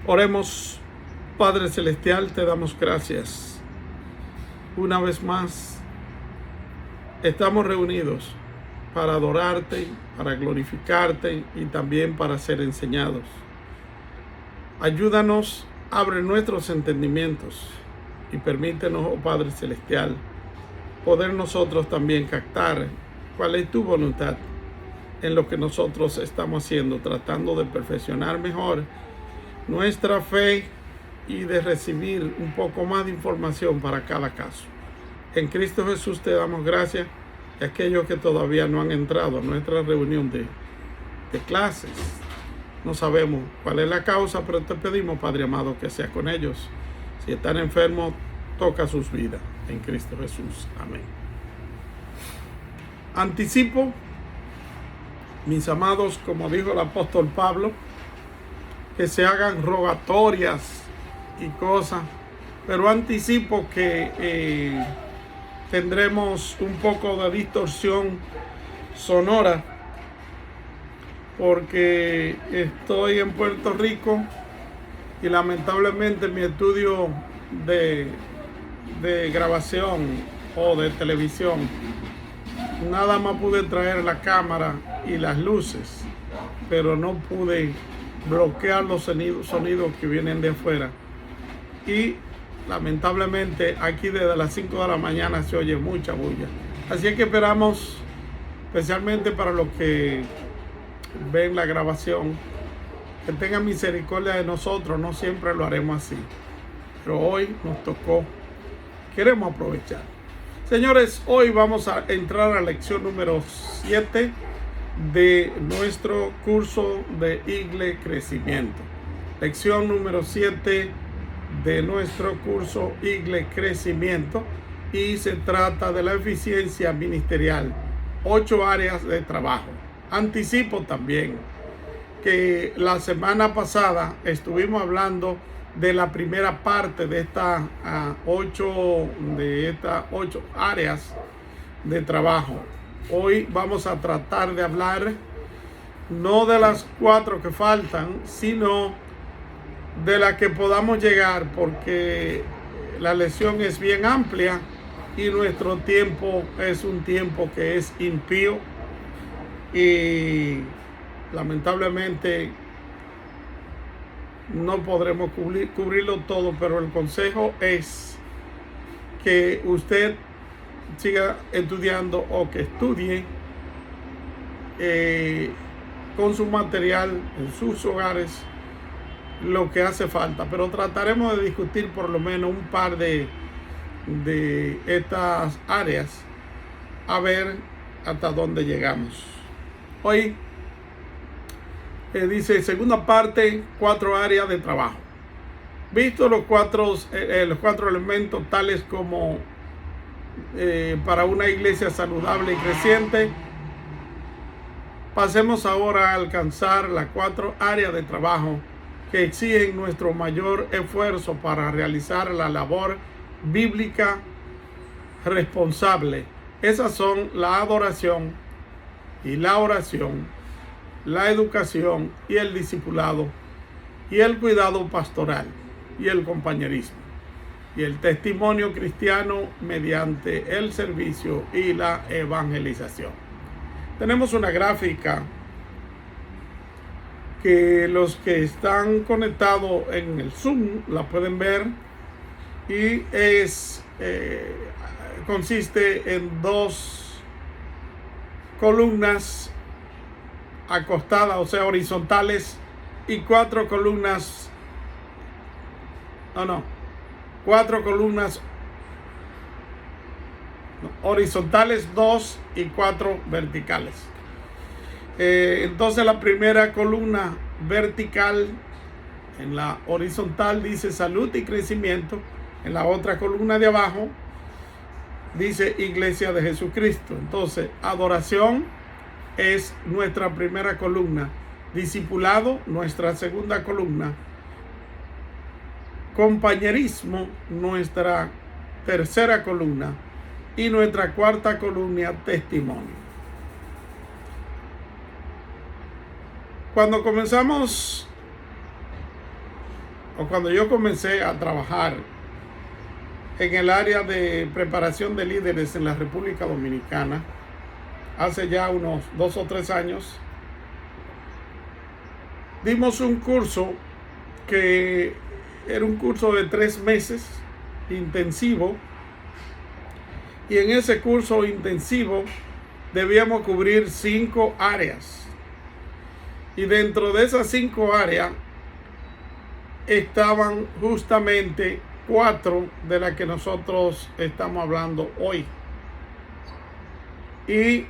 Oremos. Padre Celestial, te damos gracias. Una vez más, estamos reunidos para adorarte, para glorificarte y también para ser enseñados. Ayúdanos, abre nuestros entendimientos y permítenos, oh Padre Celestial, poder nosotros también captar cuál es tu voluntad en lo que nosotros estamos haciendo, tratando de perfeccionar mejor nuestra fe y de recibir un poco más de información para cada caso. En Cristo Jesús te damos gracias, y aquellos que todavía no han entrado a nuestra reunión de clases, no sabemos cuál es la causa, pero te pedimos, Padre amado, que sea con ellos. Si están enfermos, toca sus vidas. En Cristo Jesús. Amén. Anticipo, mis amados, como dijo el apóstol Pablo, que se hagan rogatorias y cosas, pero anticipo que tendremos un poco de distorsión sonora porque estoy en Puerto Rico y lamentablemente mi estudio de grabación o de televisión, nada más pude traer la cámara y las luces, pero no pude bloquear los sonidos que vienen de afuera. Y lamentablemente aquí desde las 5 de la mañana se oye mucha bulla. Así que esperamos, especialmente para los que ven la grabación, que tengan misericordia de nosotros. No siempre lo haremos así, pero hoy nos tocó. Queremos aprovechar. Señores, hoy vamos a entrar a la lección número 7 de nuestro curso de Igle Crecimiento. Lección número 7 de nuestro curso Igle Crecimiento, y se trata de la eficiencia ministerial, 8 áreas de trabajo. Anticipo también que la semana pasada estuvimos hablando de la primera parte de estas 8 áreas de trabajo. Hoy vamos a tratar de hablar no de las 4 que faltan, sino de la que podamos llegar, porque la lección es bien amplia y nuestro tiempo es un tiempo que es impío y lamentablemente no podremos cubrirlo todo, pero el consejo es que usted siga estudiando o que estudie con su material en sus hogares lo que hace falta, pero trataremos de discutir por lo menos un par de estas áreas, a ver hasta dónde llegamos. Hoy dice segunda parte, 4 áreas de trabajo. Visto los cuatro elementos tales como para una iglesia saludable y creciente, pasemos ahora a alcanzar las 4 áreas de trabajo que exigen nuestro mayor esfuerzo para realizar la labor bíblica responsable. Esas son la adoración y la oración, la educación y el discipulado, y el cuidado pastoral, y el compañerismo, y el testimonio cristiano mediante el servicio y la evangelización. Tenemos una gráfica que los que están conectados en el Zoom la pueden ver, y consiste en 2 columnas acostadas, o sea, horizontales, y 4 columnas, 4 columnas horizontales, 2 y 4 verticales. Entonces la primera columna vertical, en la horizontal dice salud y crecimiento. En la otra columna de abajo dice Iglesia de Jesucristo. Entonces adoración es nuestra primera columna, discipulado nuestra segunda columna, compañerismo nuestra tercera columna, y nuestra cuarta columna, testimonio. Cuando comenzamos o cuando yo comencé a trabajar en el área de preparación de líderes en la República Dominicana, hace ya unos 2 o 3 años, dimos un curso que era un curso de 3 meses intensivo, y en ese curso intensivo debíamos cubrir 5 áreas, y dentro de esas 5 áreas estaban justamente 4 de las que nosotros estamos hablando hoy. Y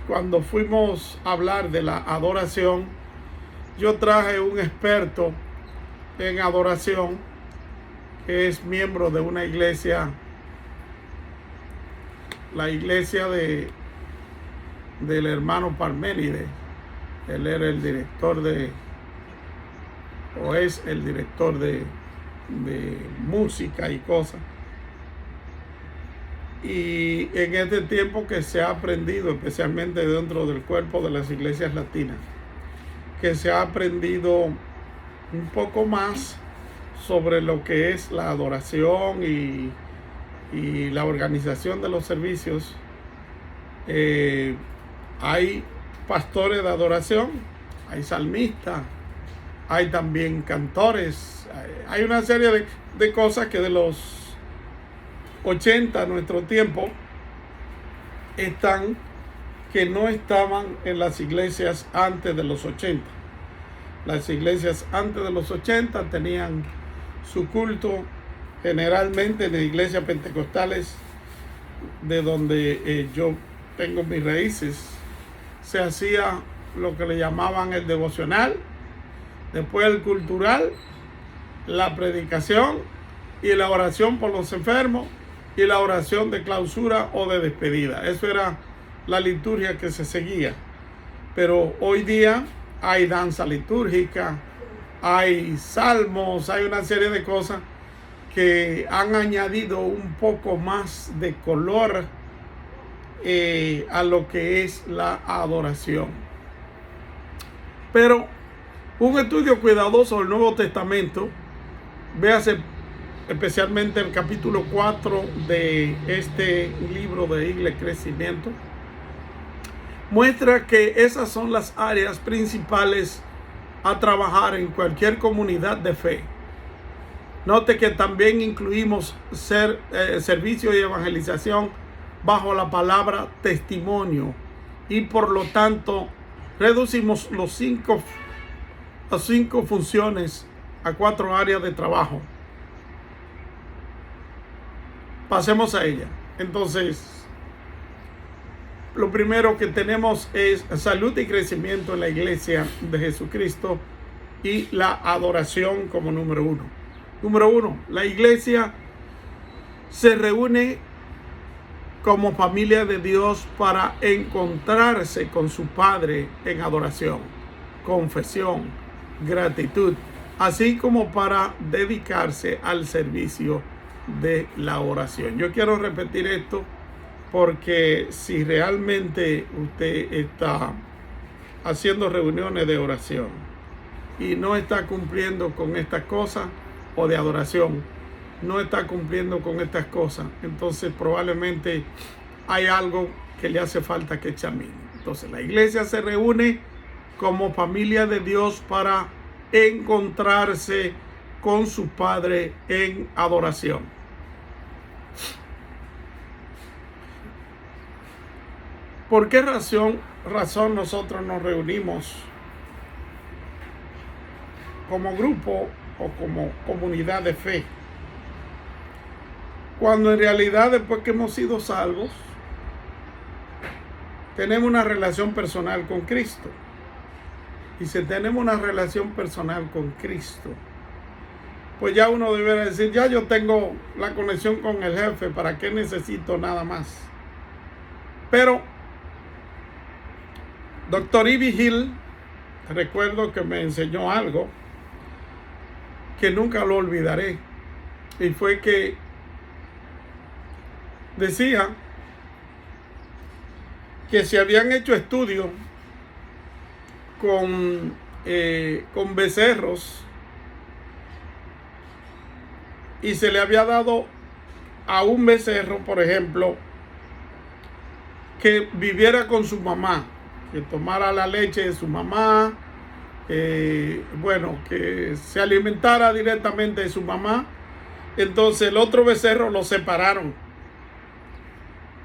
cuando fuimos a hablar de la adoración, yo traje un experto en adoración que es miembro de una iglesia, la iglesia del hermano Parménides. Él era el director es el director de música y cosas. Y en este tiempo que se ha aprendido, especialmente dentro del cuerpo de las iglesias latinas, que se ha aprendido un poco más sobre lo que es la adoración y la organización de los servicios. Hay pastores de adoración, hay salmistas, hay también cantores, hay una serie de cosas que de los 80 a nuestro tiempo que no estaban en las iglesias antes de los 80. Las iglesias antes de los 80 tenían su culto generalmente en las iglesias pentecostales, de donde yo tengo mis raíces. Se hacía lo que le llamaban el devocional, después el cultural, la predicación y la oración por los enfermos y la oración de clausura o de despedida. Eso era la liturgia que se seguía. Pero hoy día hay danza litúrgica, hay salmos, hay una serie de cosas que han añadido un poco más de color a lo que es la adoración. Pero un estudio cuidadoso del Nuevo Testamento, véase especialmente el capítulo 4 de este libro de Iglesia Crecimiento, muestra que esas son las áreas principales a trabajar en cualquier comunidad de fe. Note que también incluimos servicio y evangelización bajo la palabra testimonio, y por lo tanto reducimos las cinco funciones a 4 áreas de trabajo. Pasemos a ella. Entonces, lo primero que tenemos es salud y crecimiento en la iglesia de Jesucristo y la adoración como número 1. Número 1, la iglesia se reúne como familia de Dios para encontrarse con su Padre en adoración, confesión, gratitud, así como para dedicarse al servicio de la oración. Yo quiero repetir esto porque si realmente usted está haciendo reuniones de oración y no está cumpliendo con estas cosas, o de adoración, no está cumpliendo con estas cosas, entonces probablemente hay algo que le hace falta que examine. Entonces la iglesia se reúne como familia de Dios para encontrarse con su Padre en adoración. ¿Por qué razón nosotros nos reunimos como grupo o como comunidad de fe? Cuando en realidad, después que hemos sido salvos, tenemos una relación personal con Cristo. Y si tenemos una relación personal con Cristo, pues ya uno debería decir, ya yo tengo la conexión con el jefe, ¿para qué necesito nada más? Pero Dr. Ivy Hill, recuerdo que me enseñó algo que nunca lo olvidaré, y fue que decía que se habían hecho estudios con con becerros, y se le había dado a un becerro, por ejemplo, que viviera con su mamá, que tomara la leche de su mamá, bueno, que se alimentara directamente de su mamá. Entonces el otro becerro lo separaron,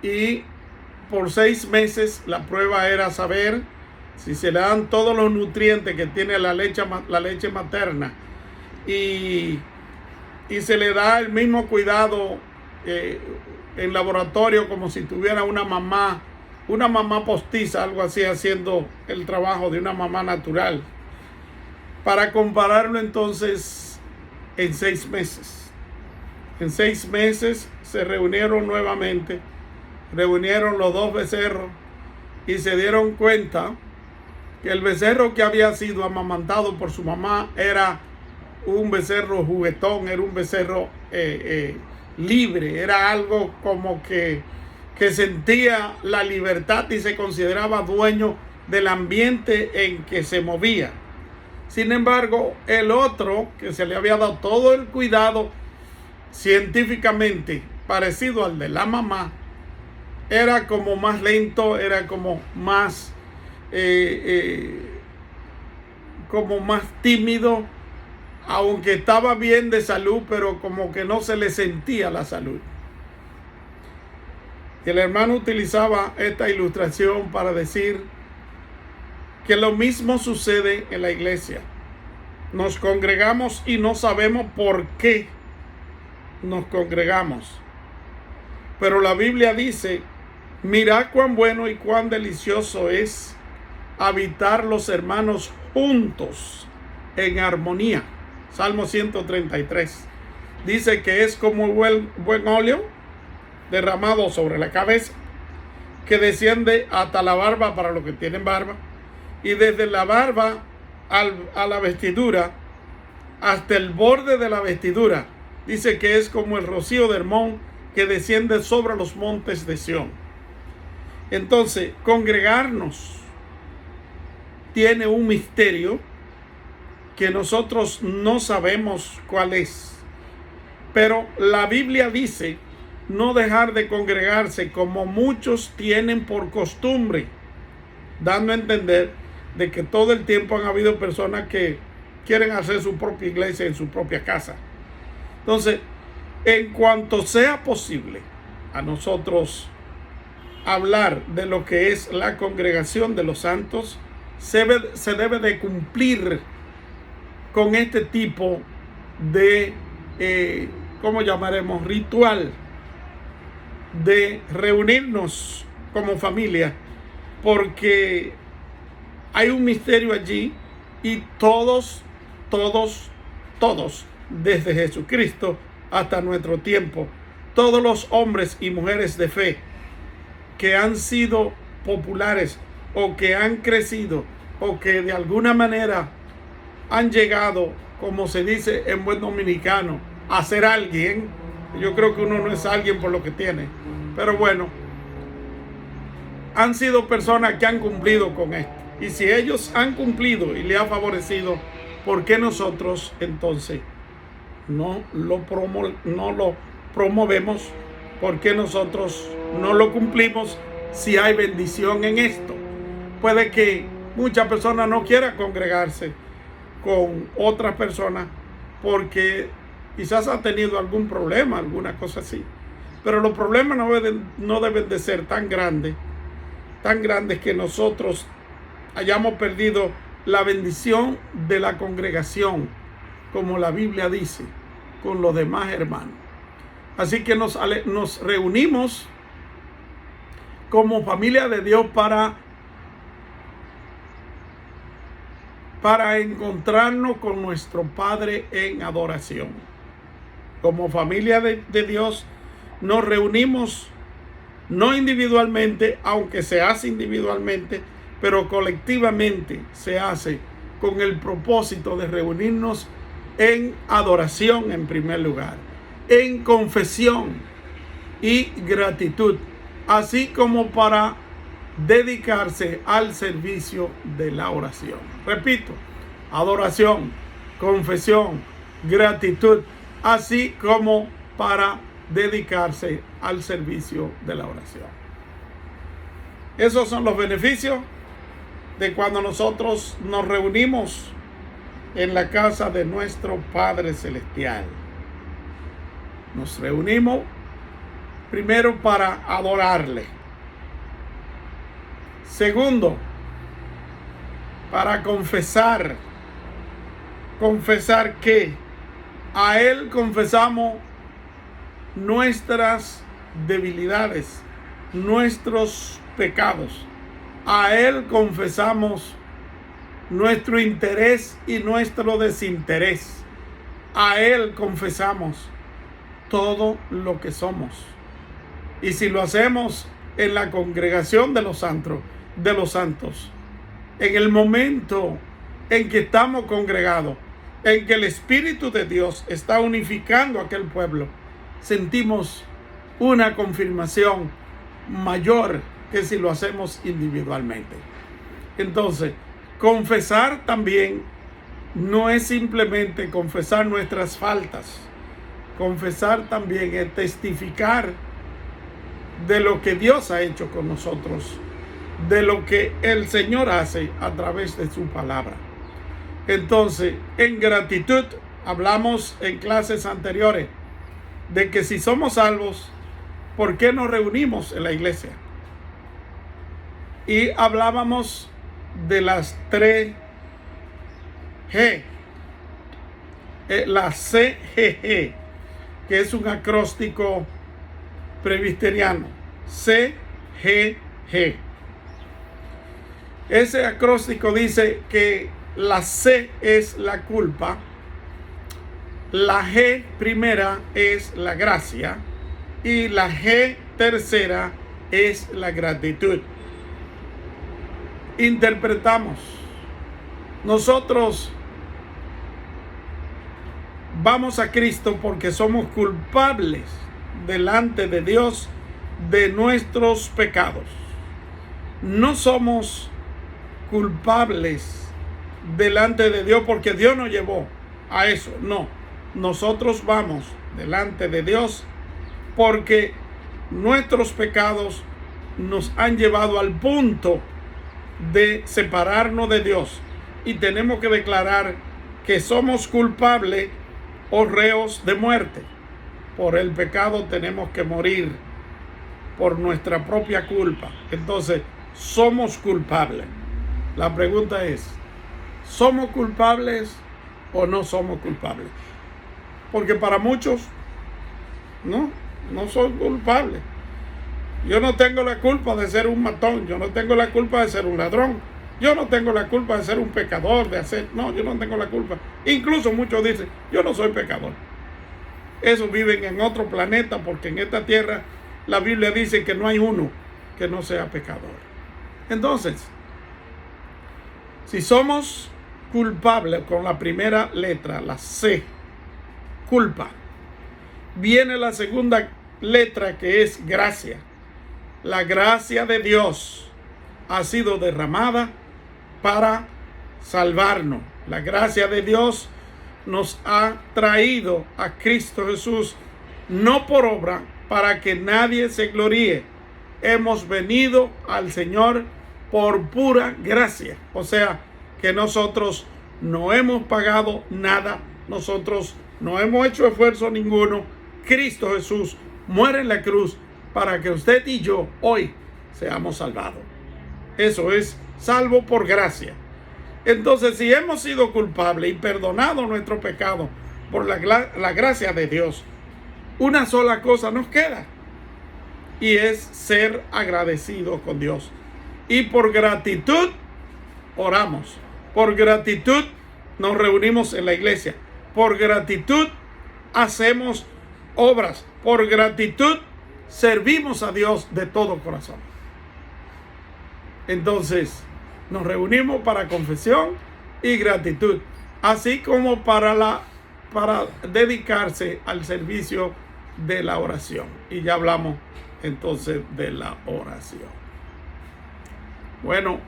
y por 6 meses la prueba era saber si se le dan todos los nutrientes que tiene la leche materna, y se le da el mismo cuidado en laboratorio como si tuviera una mamá postiza, algo así, haciendo el trabajo de una mamá natural, para compararlo entonces en 6 meses. En 6 meses se reunieron nuevamente, reunieron los dos becerros, y se dieron cuenta que el becerro que había sido amamantado por su mamá era un becerro juguetón, era un becerro libre, era algo como que sentía la libertad y se consideraba dueño del ambiente en que se movía. Sin embargo, el otro, que se le había dado todo el cuidado científicamente parecido al de la mamá, era como más lento, era como más tímido, aunque estaba bien de salud, pero como que no se le sentía la salud. Y el hermano utilizaba esta ilustración para decir que lo mismo sucede en la iglesia. Nos congregamos y no sabemos por qué nos congregamos. Pero la Biblia dice: mirad cuán bueno y cuán delicioso es habitar los hermanos juntos en armonía. Salmo 133. Dice que es como buen óleo derramado sobre la cabeza, que desciende hasta la barba para los que tienen barba, y desde la barba a la vestidura, hasta el borde de la vestidura. Dice que es como el rocío de Hermón, que desciende sobre los montes de Sión. Entonces, congregarnos tiene un misterio que nosotros no sabemos cuál es. Pero la Biblia dice no dejar de congregarse, como muchos tienen por costumbre, dando a entender de que todo el tiempo han habido personas que quieren hacer su propia iglesia en su propia casa. Entonces, en cuanto sea posible a nosotros hablar de lo que es la congregación de los santos, se debe de cumplir con este tipo de, ¿cómo llamaremos? Ritual de reunirnos como familia, porque hay un misterio allí, y todos, desde Jesucristo hasta nuestro tiempo, todos los hombres y mujeres de fe que han sido populares, o que han crecido, o que de alguna manera han llegado, como se dice en buen dominicano, a ser alguien. Yo creo que uno no es alguien por lo que tiene, pero bueno, han sido personas que han cumplido con esto. Y si ellos han cumplido y le ha favorecido, ¿por qué nosotros entonces no lo promovemos? ¿Por qué nosotros no lo cumplimos si hay bendición en esto? Puede que muchas personas no quieran congregarse con otras personas porque quizás ha tenido algún problema, alguna cosa así. Pero los problemas no deben de ser tan grandes que nosotros hayamos perdido la bendición de la congregación, como la Biblia dice, con los demás hermanos. Así que nos reunimos como familia de Dios para encontrarnos con nuestro Padre en adoración. Como familia de Dios nos reunimos, no individualmente, aunque se hace individualmente, pero colectivamente se hace con el propósito de reunirnos en adoración en primer lugar, en confesión y gratitud, así como para dedicarse al servicio de la oración. Repito, adoración, confesión, gratitud, así como para dedicarse al servicio de la oración. Esos son los beneficios de cuando nosotros nos reunimos en la casa de nuestro Padre Celestial. Nos reunimos primero para adorarle. Segundo, para confesar. Confesar que a Él confesamos nuestras debilidades, nuestros pecados. A Él confesamos nuestro interés y nuestro desinterés. A Él confesamos todo lo que somos. Y si lo hacemos en la congregación de los santos, en el momento en que estamos congregados, en que el Espíritu de Dios está unificando a aquel pueblo, sentimos una confirmación mayor que si lo hacemos individualmente. Entonces, confesar también no es simplemente confesar nuestras faltas. Confesar también es testificar de lo que Dios ha hecho con nosotros, de lo que el Señor hace a través de su palabra. Entonces, en gratitud, hablamos en clases anteriores de que si somos salvos, ¿por qué nos reunimos en la iglesia? Y hablábamos de las 3 G, la CGG, que es un acróstico presbiteriano, CGG. Ese acróstico dice que la C es la culpa, la G primera es la gracia y la G tercera es la gratitud. Interpretamos. Nosotros vamos a Cristo porque somos culpables delante de Dios de nuestros pecados. No somos culpables delante de Dios porque Dios nos llevó a eso. No, nosotros vamos delante de Dios porque nuestros pecados nos han llevado al punto de separarnos de Dios y tenemos que declarar que somos culpables o reos de muerte. Por el pecado tenemos que morir por nuestra propia culpa. Entonces, somos culpables. La pregunta es, ¿somos culpables o no somos culpables? Porque para muchos, no son culpables. Yo no tengo la culpa de ser un matón, yo no tengo la culpa de ser un ladrón, yo no tengo la culpa de ser un pecador, yo no tengo la culpa. Incluso muchos dicen, yo no soy pecador. Esos viven en otro planeta porque en esta tierra la Biblia dice que no hay uno que no sea pecador. Entonces, si somos culpables con la primera letra, la C, culpa, viene la segunda letra que es gracia. La gracia de Dios ha sido derramada para salvarnos. La gracia de Dios nos ha traído a Cristo Jesús, no por obra, para que nadie se gloríe. Hemos venido al Señor por pura gracia. O sea, que nosotros no hemos pagado nada, nosotros no hemos hecho esfuerzo ninguno. Cristo Jesús muere en la cruz para que usted y yo hoy seamos salvados. Eso es salvo por gracia. Entonces, si hemos sido culpables y perdonado nuestro pecado por la gracia de Dios, una sola cosa nos queda, y es ser agradecidos con Dios. Y por gratitud oramos, por gratitud nos reunimos en la iglesia, por gratitud hacemos obras, por gratitud servimos a Dios de todo corazón. Entonces, nos reunimos para confesión y gratitud, así como para dedicarse al servicio de la oración. Y ya hablamos entonces de la oración. Bueno,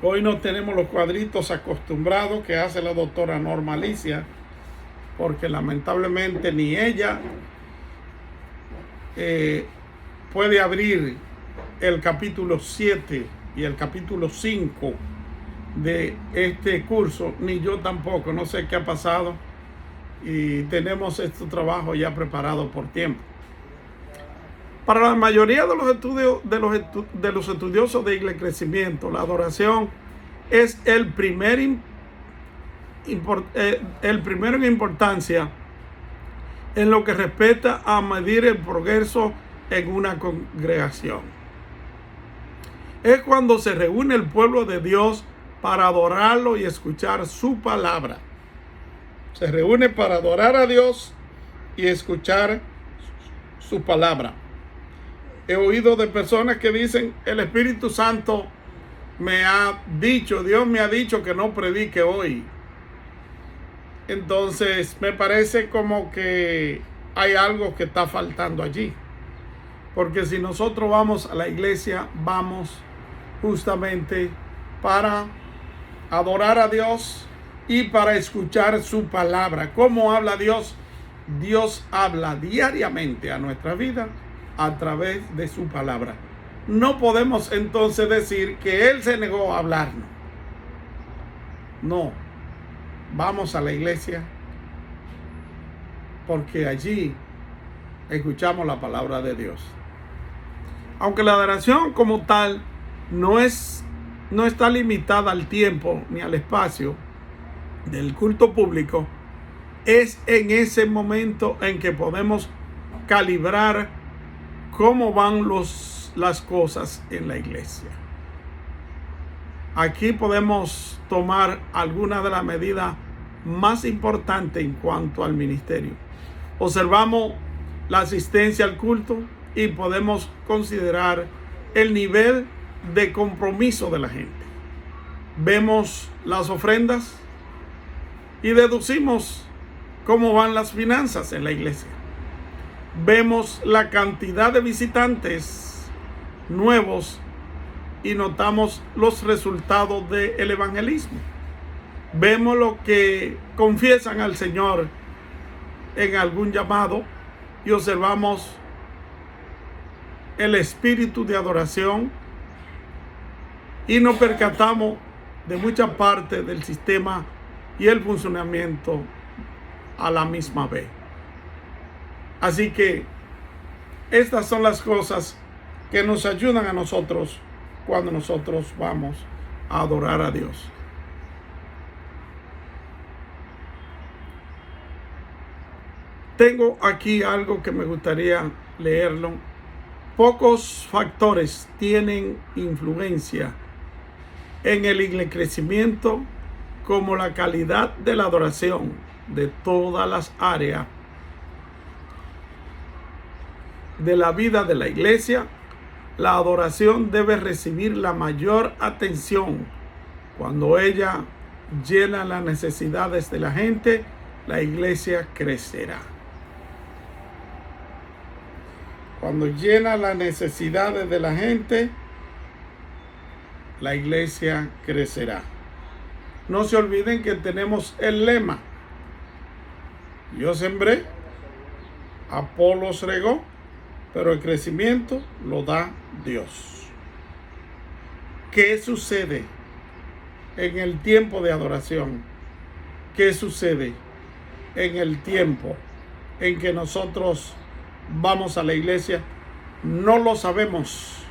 Hoy no tenemos los cuadritos acostumbrados que hace la doctora Norma Alicia, porque lamentablemente ni ella puede abrir el capítulo 7 y el capítulo 5 de este curso, ni yo tampoco. No sé qué ha pasado, y tenemos este trabajo ya preparado por tiempo. Para la mayoría de los estudios de los estudiosos de Iglesia Crecimiento, la adoración es el primero en importancia en lo que respecta a medir el progreso en una congregación. Es cuando se reúne el pueblo de Dios para adorarlo y escuchar su palabra. Se reúne para adorar a Dios y escuchar su palabra. He oído de personas que dicen: el Espíritu Santo me ha dicho, Dios me ha dicho que no predique hoy. Entonces me parece como que hay algo que está faltando allí. Porque si nosotros vamos a la iglesia, vamos justamente para adorar a Dios y para escuchar su palabra. ¿Cómo habla Dios? Dios habla diariamente a nuestra vida a través de su palabra. No podemos entonces decir que Él se negó a hablarnos. No. Vamos a la iglesia porque allí escuchamos la palabra de Dios. Aunque la adoración como tal no está limitada al tiempo ni al espacio del culto público, es en ese momento en que podemos calibrar cómo van las cosas en la iglesia. Aquí podemos tomar algunas de las medidas más importantes en cuanto al ministerio. Observamos la asistencia al culto y podemos considerar el nivel de compromiso de la gente. Vemos las ofrendas y deducimos cómo van las finanzas en la iglesia. Vemos la cantidad de visitantes nuevos y notamos los resultados del evangelismo. Vemos lo que confiesan al Señor en algún llamado y observamos el espíritu de adoración y nos percatamos de mucha parte del sistema y el funcionamiento a la misma vez. Así que estas son las cosas que nos ayudan a nosotros cuando nosotros vamos a adorar a Dios. Tengo aquí algo que me gustaría leerlo. Pocos factores tienen influencia en el crecimiento como la calidad de la adoración de todas las áreas de la vida de la iglesia. La adoración debe recibir la mayor atención. Cuando ella llena las necesidades de la gente, la iglesia crecerá. Cuando llena las necesidades de la gente, la iglesia crecerá. No se olviden que tenemos el lema: yo sembré, Apolos regó, pero el crecimiento lo da Dios. ¿Qué sucede en el tiempo de adoración? ¿Qué sucede en el tiempo en que nosotros vamos a la iglesia? No lo sabemos.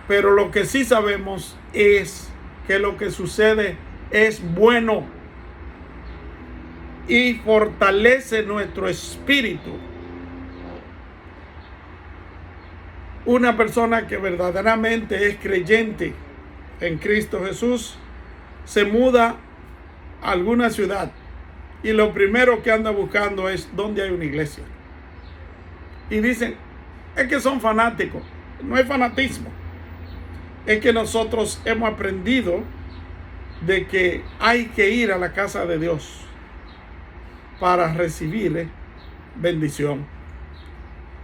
Pero lo que sí sabemos es que lo que sucede es bueno y fortalece nuestro espíritu. Una persona que verdaderamente es creyente en Cristo Jesús se muda a alguna ciudad y lo primero que anda buscando es dónde hay una iglesia. Y dicen, es que son fanáticos. No es fanatismo. Es que nosotros hemos aprendido de que hay que ir a la casa de Dios para recibir bendición.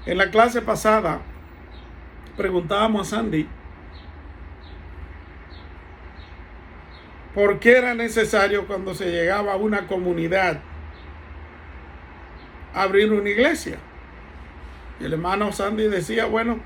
En la clase pasada preguntábamos a Sandy ¿Por qué era necesario cuando se llegaba a una comunidad abrir una iglesia? Y el hermano Sandy decía, bueno,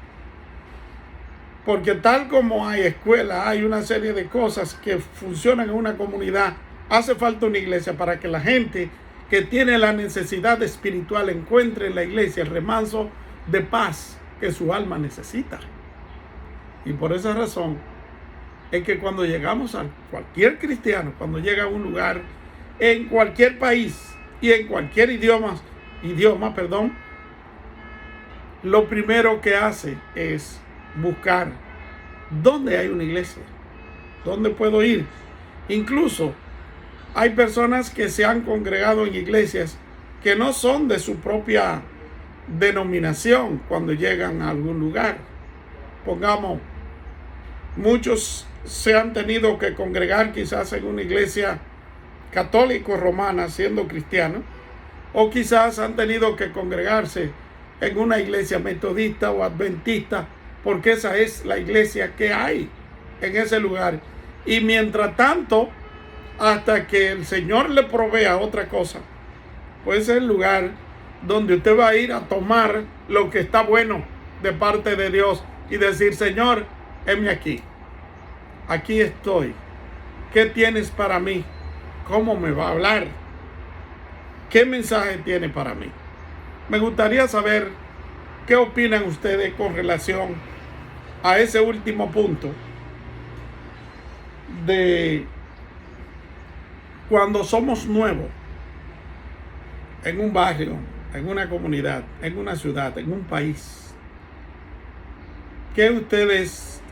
porque tal como hay escuelas, hay una serie de cosas que funcionan en una comunidad, hace falta una iglesia para que la gente que tiene la necesidad espiritual encuentre en la iglesia el remanso de paz que su alma necesita. Y por esa razón es que cuando llegamos a cualquier cristiano, cuando llega a un lugar, en cualquier país y en cualquier idioma, lo primero que hace es buscar dónde hay una iglesia, dónde puedo ir. Incluso hay personas que se han congregado en iglesias que no son de su propia denominación cuando llegan a algún lugar. Pongamos, muchos se han tenido que congregar quizás en una iglesia católico romana siendo cristianos, o quizás han tenido que congregarse en una iglesia metodista o adventista, porque esa es la iglesia que hay en ese lugar. Y mientras tanto, hasta que el Señor le provea otra cosa, pues es el lugar donde usted va a ir a tomar lo que está bueno de parte de Dios y decir, Señor, heme aquí. Aquí estoy. ¿Qué tienes para mí? ¿Cómo me va a hablar? ¿Qué mensaje tiene para mí? Me gustaría saber qué opinan ustedes con relación a ese último punto de cuando somos nuevos en un barrio, en una comunidad, en una ciudad, en un país.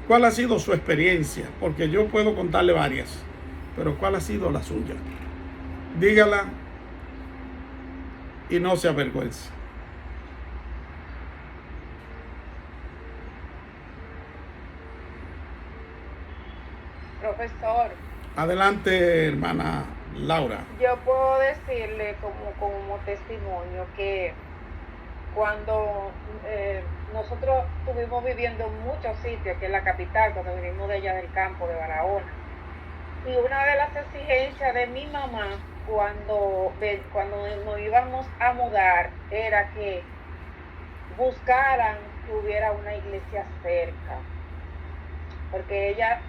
¿Cuál ha sido su experiencia? Porque yo puedo contarle varias, pero ¿cuál ha sido la suya? Dígala y no se avergüence. Profesor, Adelante, hermana Laura. yo puedo decirle como testimonio que cuando nosotros estuvimos viviendo en muchos sitios, que es la capital, cuando vinimos de allá del campo de Barahona, y una de las exigencias de mi mamá cuando nos íbamos a mudar era que buscaran que hubiera una iglesia cerca, porque ella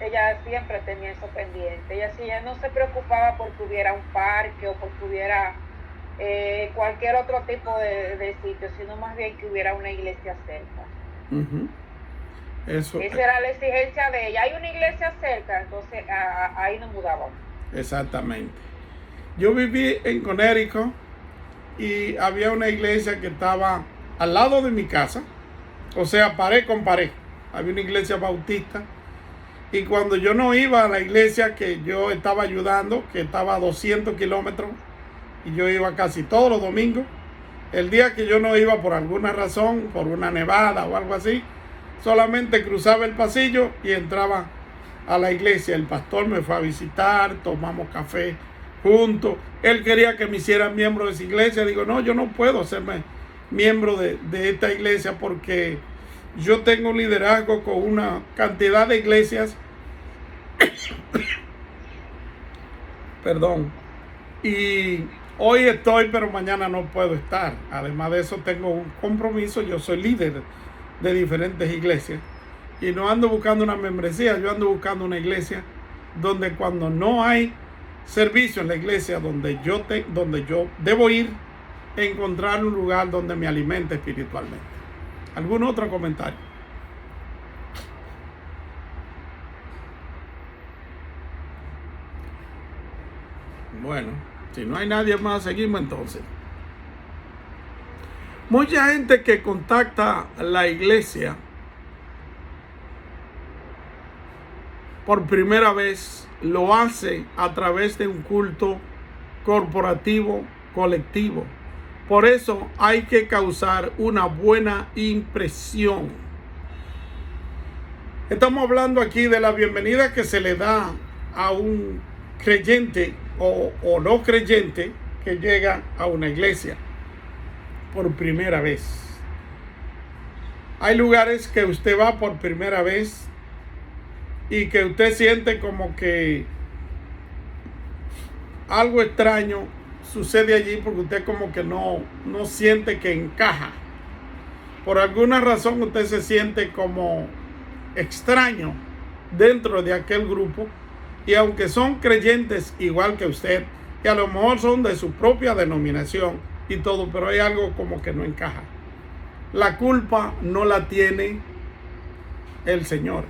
siempre tenía eso pendiente. Ella no se preocupaba porque hubiera un parque o porque hubiera cualquier otro tipo de sitio, sino más bien que hubiera una iglesia cerca. Uh-huh. Esa era la exigencia de ella. Hay una iglesia cerca, entonces ahí nos mudábamos. Exactamente. Yo viví en Connecticut y había una iglesia que estaba al lado de mi casa, o sea, pared con pared. Había una iglesia bautista. Y cuando yo no iba a la iglesia que yo estaba ayudando, que estaba a 200 kilómetros, y yo iba casi todos los domingos, el día que yo no iba por alguna razón, por una nevada o algo así, solamente cruzaba el pasillo y entraba a la iglesia. El pastor me fue a visitar, tomamos café juntos. Él quería que me hiciera miembro de esa iglesia. Digo, no, yo no puedo hacerme miembro de esta iglesia porque yo tengo un liderazgo con una cantidad de iglesias. Perdón. Y hoy estoy, pero mañana no puedo estar. Además de eso, tengo un compromiso. Yo soy líder de diferentes iglesias. Y no ando buscando una membresía, yo ando buscando una iglesia donde cuando no hay servicio en la iglesia donde yo debo ir, encontrar un lugar donde me alimente espiritualmente. ¿Algún otro comentario? Bueno, si no hay nadie más, seguimos entonces. Mucha gente que contacta a la iglesia por primera vez lo hace a través de un culto corporativo, colectivo. Por eso hay que causar una buena impresión. Estamos hablando aquí de la bienvenida que se le da a un creyente o no creyente que llega a una iglesia por primera vez. Hay lugares que usted va por primera vez y que usted siente como que algo extraño sucede allí porque usted como que no siente que encaja. Por alguna razón usted se siente como extraño dentro de aquel grupo, y aunque son creyentes igual que usted, y a lo mejor son de su propia denominación y todo, pero hay algo como que no encaja. La culpa no la tiene el Señor.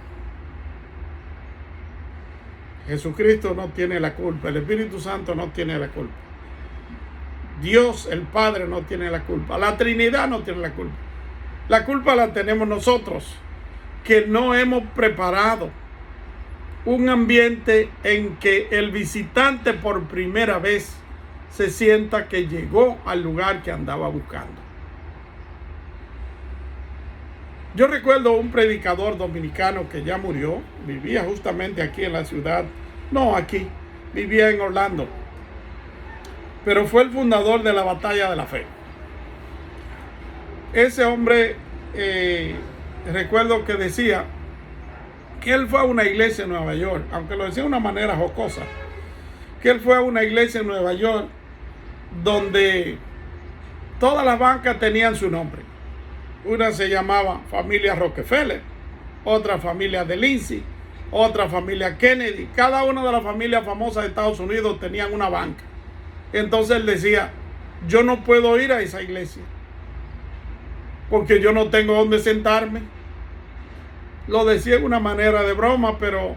Jesucristo no tiene la culpa, el Espíritu Santo no tiene la culpa, Dios el Padre no tiene la culpa, la Trinidad no tiene la culpa. La culpa la tenemos nosotros, que no hemos preparado un ambiente en que el visitante por primera vez se sienta que llegó al lugar que andaba buscando. Yo recuerdo un predicador dominicano que ya murió, vivía justamente aquí en la ciudad, no aquí, vivía en Orlando, pero fue el fundador de la Batalla de la Fe. Ese hombre, recuerdo que decía que él fue a una iglesia en Nueva York, aunque lo decía de una manera jocosa, que él fue a una iglesia en Nueva York donde todas las bancas tenían su nombre. Una se llamaba familia Rockefeller, otra familia de Lindsay, otra familia Kennedy. Cada una de las familias famosas de Estados Unidos tenían una banca. Entonces él decía, yo no puedo ir a esa iglesia porque yo no tengo dónde sentarme. Lo decía de una manera de broma, pero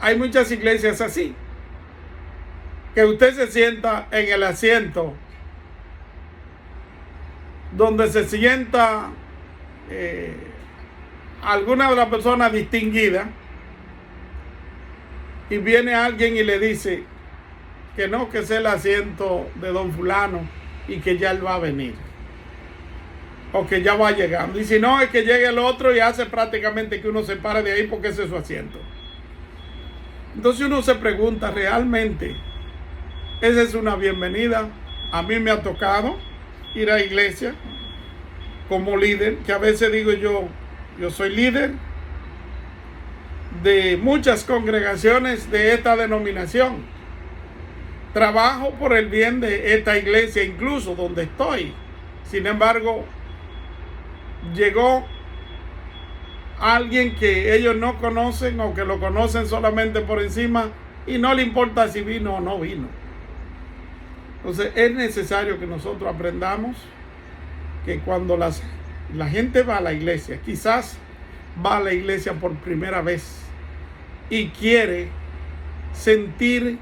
hay muchas iglesias así, que usted se sienta en el asiento donde se sienta alguna de las personas distinguidas, y viene alguien y le dice que no, que es el asiento de don fulano y que ya él va a venir, o que ya va llegando, y si no es que llegue el otro y hace prácticamente que uno se pare de ahí porque ese es su asiento. Entonces uno se pregunta, ¿realmente esa es una bienvenida? A mí me ha tocado ir a iglesia como líder, que a veces digo yo soy líder de muchas congregaciones de esta denominación, trabajo por el bien de esta iglesia, incluso donde estoy. Sin embargo, llegó alguien que ellos no conocen o que lo conocen solamente por encima y no le importa si vino o no vino. Entonces es necesario que nosotros aprendamos que cuando la gente va a la iglesia, quizás va a la iglesia por primera vez y quiere sentir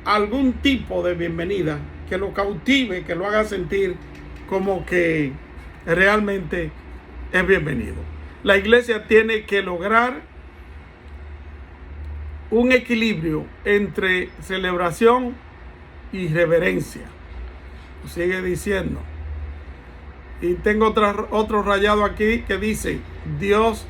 algún tipo de bienvenida que lo cautive, que lo haga sentir como que realmente es bienvenido. La iglesia tiene que lograr un equilibrio entre celebración y reverencia. Sigue diciendo, y tengo otro rayado aquí que dice, Dios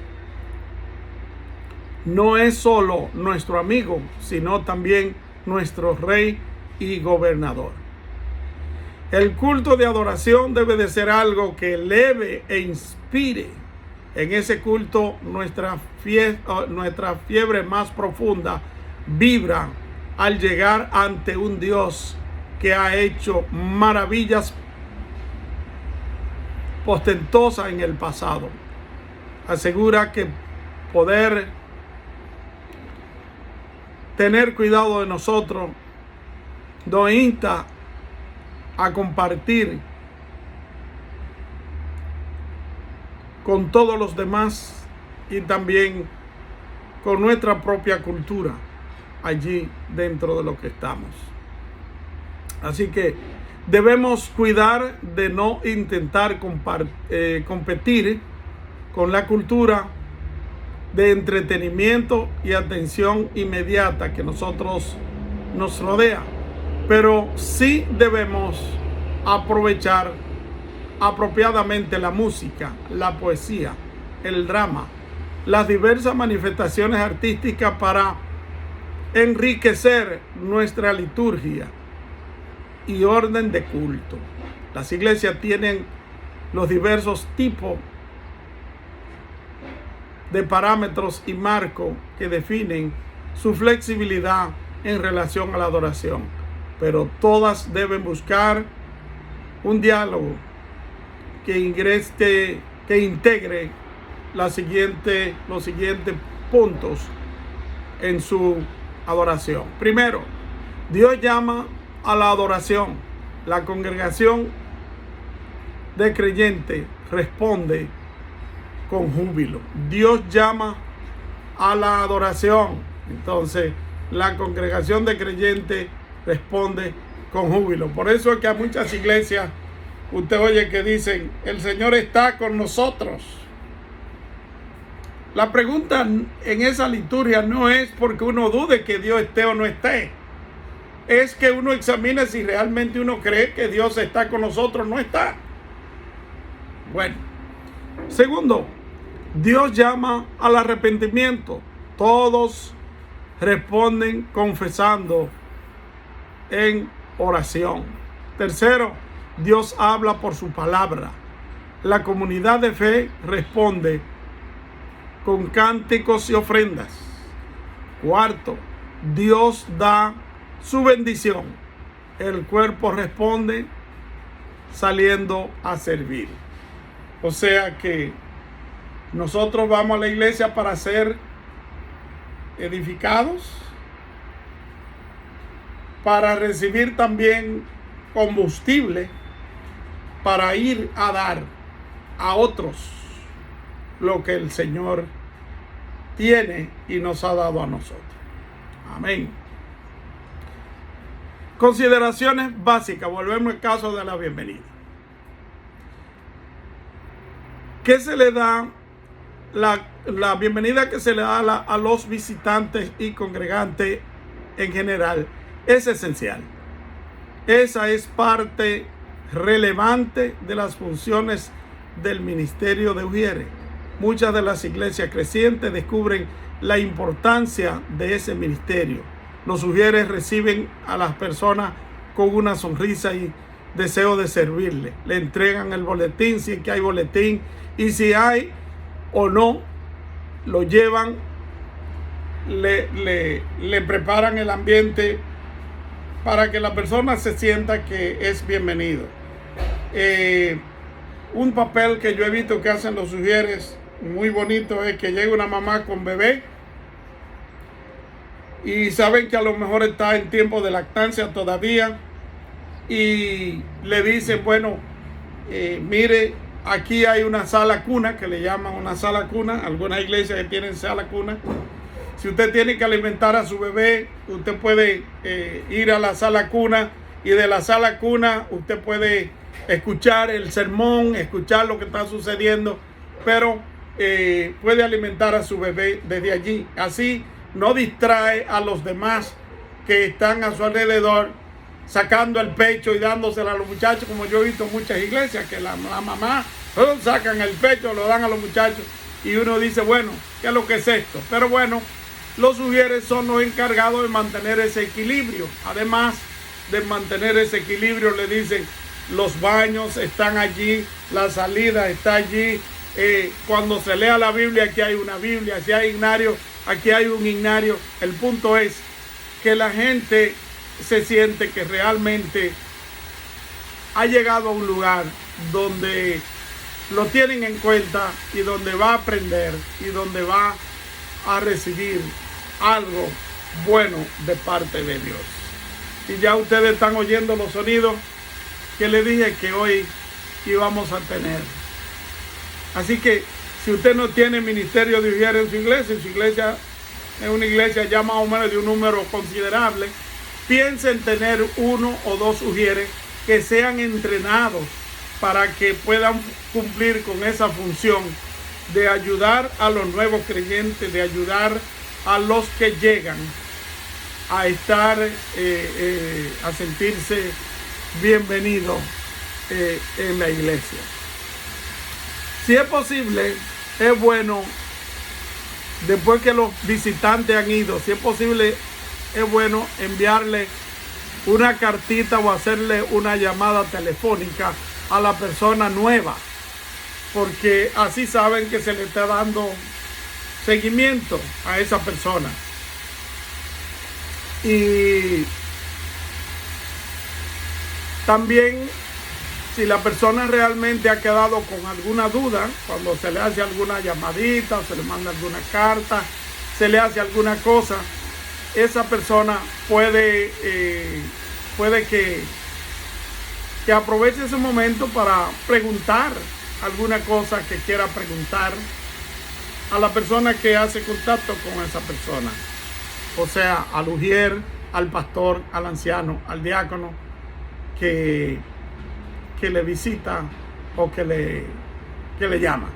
no es solo nuestro amigo, sino también nuestro rey y gobernador. El culto de adoración debe de ser algo que eleve e inspire. En ese culto nuestra fiebre más profunda vibra al llegar ante un Dios que ha hecho maravillas postentosas en el pasado. Asegura que poder tener cuidado de nosotros nos insta a compartir con todos los demás y también con nuestra propia cultura allí dentro de lo que estamos. Así que debemos cuidar de no intentar competir con la cultura de entretenimiento y atención inmediata que nos rodea, pero sí debemos aprovechar apropiadamente la música, la poesía, el drama, las diversas manifestaciones artísticas para enriquecer nuestra liturgia y orden de culto. Las iglesias tienen los diversos tipos de parámetros y marcos que definen su flexibilidad en relación a la adoración, pero todas deben buscar un diálogo que integre los siguientes puntos en su adoración. Primero, Dios llama a la adoración. La congregación de creyentes responde con júbilo. Dios llama a la adoración. Entonces, la congregación de creyentes responde con júbilo. Por eso es que a muchas iglesias usted oye que dicen, el Señor está con nosotros. La pregunta en esa liturgia no es porque uno dude que Dios esté o no esté. Es que uno examine si realmente uno cree que Dios está con nosotros o no está. Bueno. Segundo, Dios llama al arrepentimiento. Todos responden confesando en oración. Tercero, Dios habla por su palabra. La comunidad de fe responde con cánticos y ofrendas. Cuarto, Dios da su bendición. El cuerpo responde saliendo a servir. O sea que nosotros vamos a la iglesia para ser edificados, para recibir también combustible, para ir a dar a otros lo que el Señor tiene y nos ha dado a nosotros. Amén. Consideraciones básicas. Volvemos al caso de la bienvenida. ¿Qué se le da? La bienvenida que se le da a los visitantes y congregantes en general es esencial. Esa es parte relevante de las funciones del ministerio de Ujieres. Muchas de las iglesias crecientes descubren la importancia de ese ministerio. Los Ujieres reciben a las personas con una sonrisa y deseo de servirle. Le entregan el boletín si es que hay boletín, y si hay o no, lo llevan, le preparan el ambiente para que la persona se sienta que es bienvenido. Un papel que yo he visto que hacen los Ujieres muy bonito es que llega una mamá con bebé y saben que a lo mejor está en tiempo de lactancia todavía y le dicen, bueno, mire, aquí hay una sala cuna, que le llaman una sala cuna, algunas iglesias que tienen sala cuna. Si usted tiene que alimentar a su bebé, usted puede ir a la sala cuna, y de la sala cuna usted puede escuchar el sermón, escuchar lo que está sucediendo, pero puede alimentar a su bebé desde allí. Así no distrae a los demás que están a su alrededor, sacando el pecho y dándosela a los muchachos, como yo he visto en muchas iglesias, que la mamá sacan el pecho, lo dan a los muchachos, y uno dice, bueno, ¿qué es lo que es esto? Pero bueno, los Ujieres son los encargados de mantener ese equilibrio. Además de mantener ese equilibrio, le dicen, los baños están allí, la salida está allí. Cuando se lea la Biblia, aquí hay una Biblia. Si hay ignario, aquí hay un ignario. El punto es que la gente se siente que realmente ha llegado a un lugar donde lo tienen en cuenta y donde va a aprender y donde va a recibir algo bueno de parte de Dios. Y ya ustedes están oyendo los sonidos que les dije que hoy íbamos a tener. Así que si usted no tiene ministerio de Ujieres en su iglesia es una iglesia ya más o menos de un número considerable, piense en tener uno o dos Ujieres que sean entrenados para que puedan cumplir con esa función de ayudar a los nuevos creyentes, de ayudar a los que llegan a estar, a sentirse bienvenidos en la iglesia. Si es posible, es bueno, después que los visitantes han ido, si es posible, es bueno enviarle una cartita o hacerle una llamada telefónica a la persona nueva, porque así saben que se le está dando seguimiento a esa persona. Y también, si la persona realmente ha quedado con alguna duda, cuando se le hace alguna llamadita, o se le manda alguna carta, se le hace alguna cosa, esa persona puede que aproveche ese momento para preguntar alguna cosa que quiera preguntar a la persona que hace contacto con esa persona. O sea, al ujier, al pastor, al anciano, al diácono que le visita o que le llama.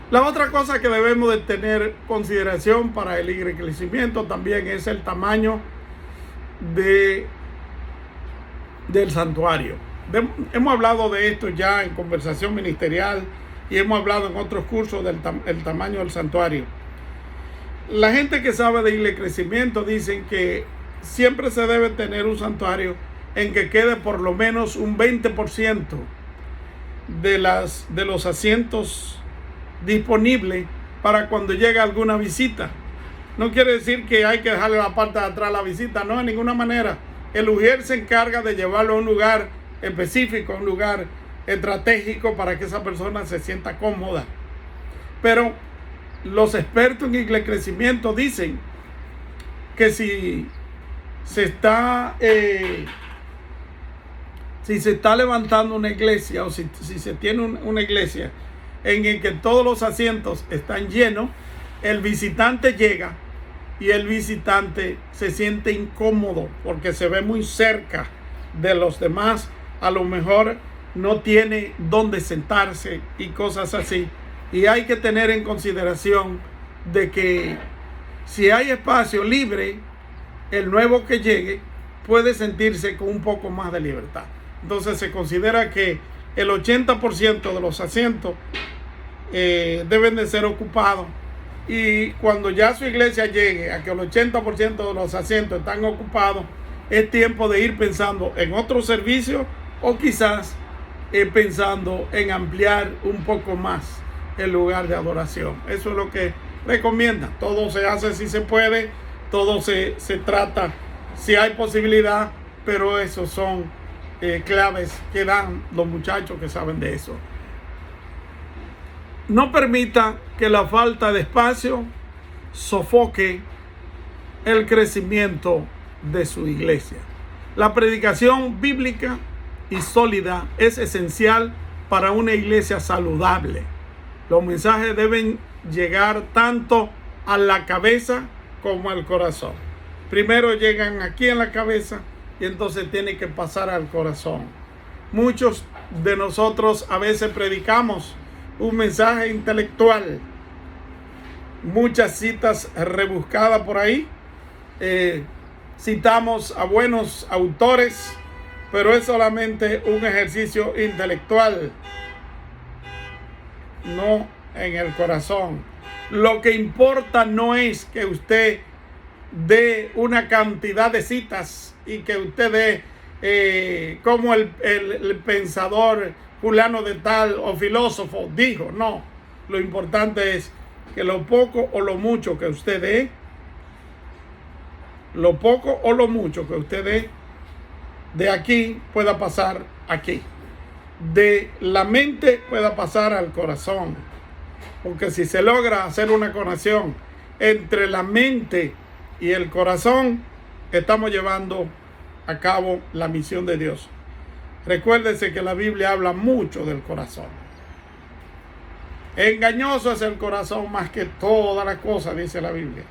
La otra cosa que debemos de tener consideración para el crecimiento también es el tamaño del santuario. Hemos hablado de esto ya en conversación ministerial y hemos hablado en otros cursos del tamaño del santuario. La gente que sabe de crecimiento dicen que siempre se debe tener un santuario en que quede por lo menos un 20% de los asientos disponibles para cuando llegue alguna visita. No quiere decir que hay que dejarle la parte de atrás a la visita, no, de ninguna manera. El ujier se encarga de llevarlo a un lugar específico, a un lugar estratégico para que esa persona se sienta cómoda. Pero los expertos en crecimiento dicen que si se está levantando una iglesia, o si se tiene una iglesia en el que todos los asientos están llenos, el visitante llega y el visitante se siente incómodo porque se ve muy cerca de los demás, a lo mejor no tiene dónde sentarse y cosas así. Y hay que tener en consideración de que si hay espacio libre, el nuevo que llegue puede sentirse con un poco más de libertad. Entonces se considera que el 80% de los asientos deben de ser ocupados. Y cuando ya su iglesia llegue a que el 80% de los asientos están ocupados, es tiempo de ir pensando en otro servicio o quizás pensando en ampliar un poco más el lugar de adoración. Eso es lo que recomienda. Todo se hace si se puede, todo se trata si hay posibilidad, pero esos son claves que dan los muchachos que saben de eso. No permita que la falta de espacio sofoque el crecimiento de su iglesia. La predicación bíblica y sólida es esencial para una iglesia saludable. Los mensajes deben llegar tanto a la cabeza como al corazón. Primero llegan aquí en la cabeza y entonces tiene que pasar al corazón. Muchos de nosotros a veces predicamos un mensaje intelectual, muchas citas rebuscadas por ahí, citamos a buenos autores, pero es solamente un ejercicio intelectual, no en el corazón. Lo que importa no es que usted dé una cantidad de citas y que usted dé como el pensador fulano de tal o filósofo dijo. No, lo importante es que lo poco o lo mucho que usted dé, lo poco o lo mucho que usted dé de aquí pueda pasar aquí, de la mente pueda pasar al corazón, porque si se logra hacer una conexión entre la mente y el corazón, estamos llevando a cabo la misión de Dios. Recuérdese que la Biblia habla mucho del corazón. Engañoso es el corazón más que todas las cosas, dice la Biblia.